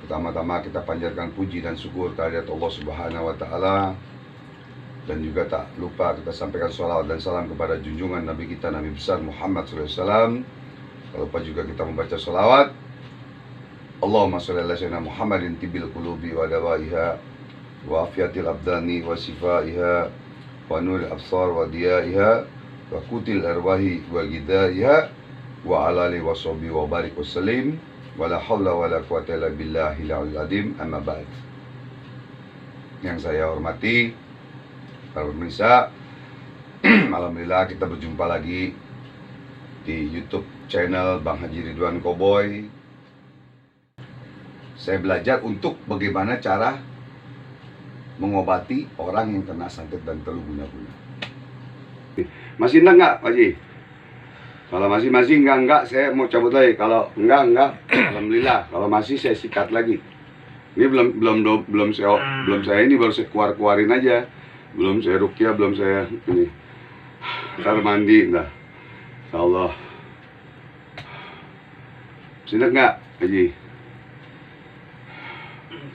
Pertama-tama kita panjatkan puji dan syukur kehadirat Allah Subhanahu wa Ta'ala, dan juga tak lupa kita sampaikan sholawat dan salam kepada junjungan Nabi kita, Nabi besar Muhammad SAW. Tak lupa juga kita membaca sholawat, Allahumma sholli ala sayyidina Muhammadin tibil qulubi wa dawaiha wa afiyatil abdani wa sifaiha wa nuril absar wa diyaiha wa kutil arwahi wa gidaiha wa alali wa sahbihi wa barik wa salim. Wala haula wala quwata illa billahil aliyil azim, amma ba'd. Yang saya hormati para pemirsa, alhamdulillah kita berjumpa lagi di YouTube channel Bang Haji Ridwan Koboy. Saya belajar untuk bagaimana cara mengobati orang yang kena santet dan teluh guna-guna. Masih enggak, Pak Haji? Kalau masih enggak, saya mau cabut lagi. Kalau enggak, alhamdulillah. Kalau masih saya sikat lagi. Ini belum saya ini baru saya keluarin aja. Belum saya ruqyah, belum saya ini. Ntar mandi, enggak. Insyaallah. Sini enggak, Haji?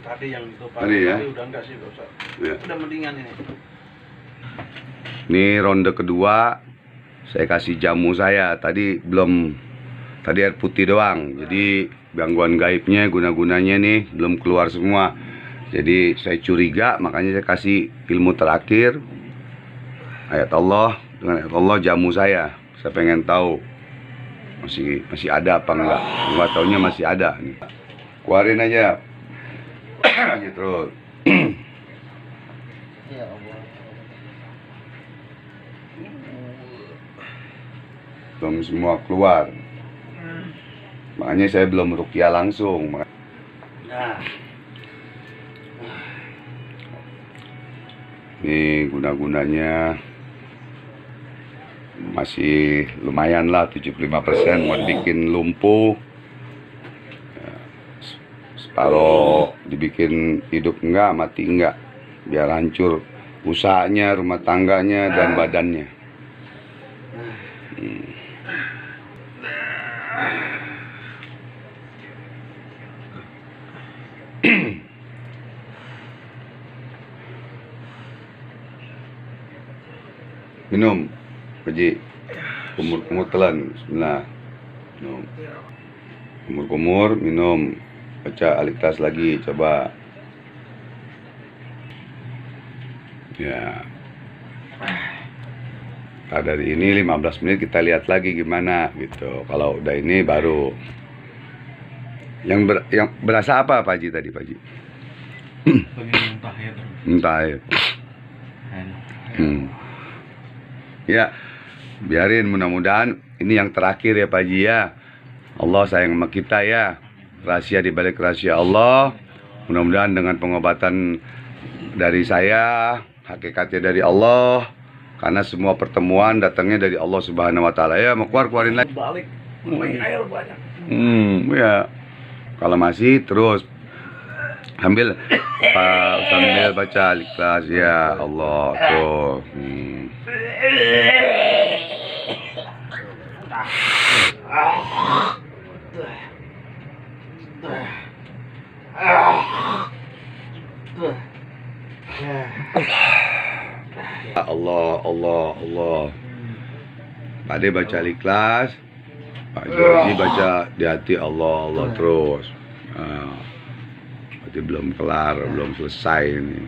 Tadi yang itu Pak. Tadi ya? Udah enggak sih, Pak Ustaz. Ya. Udah mendingan ini. Ini ronde kedua. Saya kasih jamu saya. Tadi air putih doang. Jadi gangguan gaibnya, guna-gunanya nih belum keluar semua. Jadi saya curiga, makanya saya kasih ilmu terakhir, ayat Allah. Dengan ayat Allah jamu saya. Saya pengen tahu masih ada apa enggak. Enggak taunya masih ada nih. Keluarin aja. Aja terus. Ya Allah. Belum semua keluar. Makanya saya belum ruqyah langsung. Nah. Ini guna-gunanya masih lumayan lah, 75%. Mau bikin lumpuh, separuh dibikin hidup enggak, mati enggak, biar hancur usahanya, rumah tangganya, dan badannya. Minum, Haji. Kumur-kumur telan. Bismillah. Minum. Kumur-kumur, minum. Baca Al-Ikhlas lagi, coba. Ya. Nah, dari ini 15 menit kita lihat lagi gimana gitu. Kalau udah ini baru. Yang berasa apa Pak Haji tadi, Pak Haji? Pengen muntah ya. Muntah ya. Ya, biarin, mudah-mudahan ini yang terakhir ya Pak Haji ya. Allah sayang sama kita ya. Rahasia di balik rahasia Allah. Mudah-mudahan dengan pengobatan dari saya, hakikatnya dari Allah. Karena semua pertemuan datangnya dari Allah Subhanahu wa Ta'ala. Ya, mau keluarin lagi. Balik. Air banyak. Ya. Kalau masih terus sambil baca Al-Ikhlas ya Allah tuh. Allah. Pak Ade baca Al-Ikhlas, Pak Joji baca di hati Allah terus. Berarti belum kelar, belum selesai ini.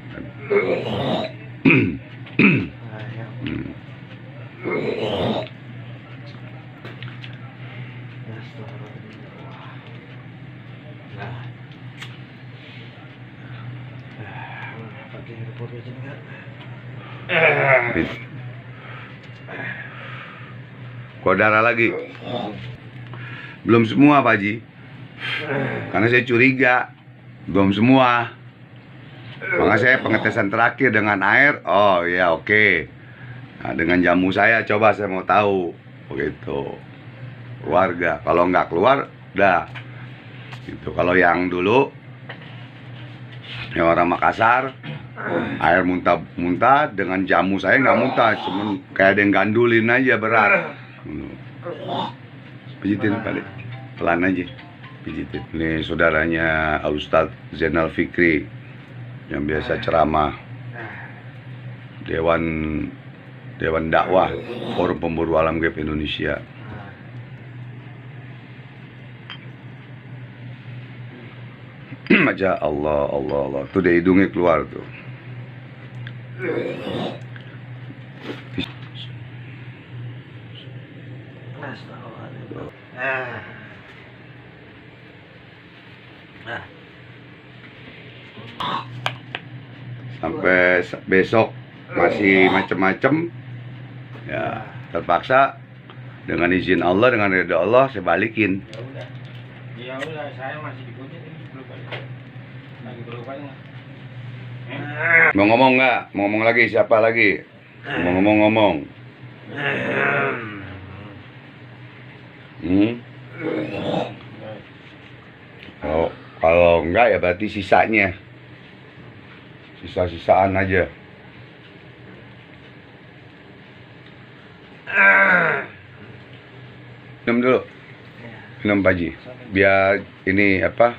Kok darah lagi? Belum semua Pak Haji. Karena saya curiga belum semua. Maka saya pengetesan terakhir dengan air. Oh ya oke. Nah, dengan jamu saya coba saya mau tahu begitu. keluarga. Kalau nggak keluar, dah. Gitu. Kalau yang dulu, yang orang Makassar, air muntah-muntah dengan jamu saya nggak muntah, cuman kayak ada yang gandulin aja berat. Pijitin kali, pelan aja, pijitin. Ini saudaranya Ustadz Zainal Fikri yang biasa ceramah, Dewan Dakwah Forum Pemburu Alam Gaib Indonesia. Aja Allah, Allah, Allah. Tuh dari hidungnya keluar tuh. Sampai besok masih macem-macem. Ya, terpaksa dengan izin Allah, dengan ridha Allah saya balikin. Ya udah, saya masih dikunci ini belum balik. Lagi berubah nggak? Mau ngomong nggak? Mau ngomong lagi? Siapa lagi? Mau ngomong-ngomong? Kalau enggak ya berarti sisanya. Sisa-sisaan aja. Minum dulu. Minum Pak Haji. Biar ini apa?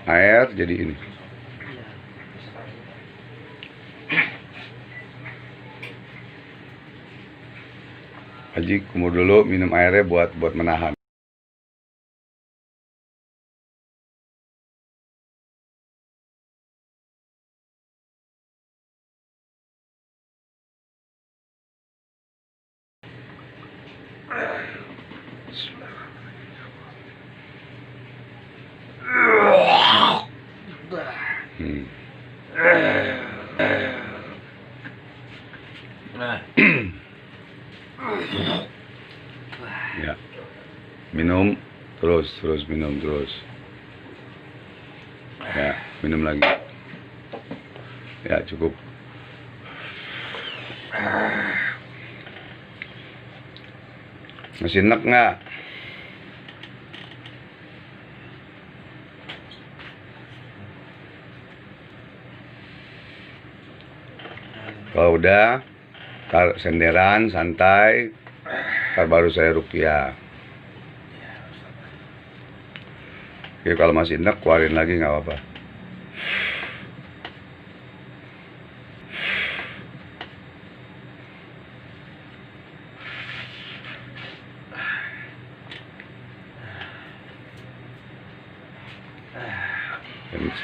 Air jadi ini. Haji kumur dulu minum airnya buat menahan. Ya. Minum terus minum terus. Ya, minum lagi. Ya, cukup. Masih enak nggak? Kalau udah, tar senderan, santai, tar baru saya ruqyah. Oke, kalau masih enak, keluarin lagi nggak apa-apa.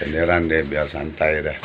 Senderan deh, biar santai dah.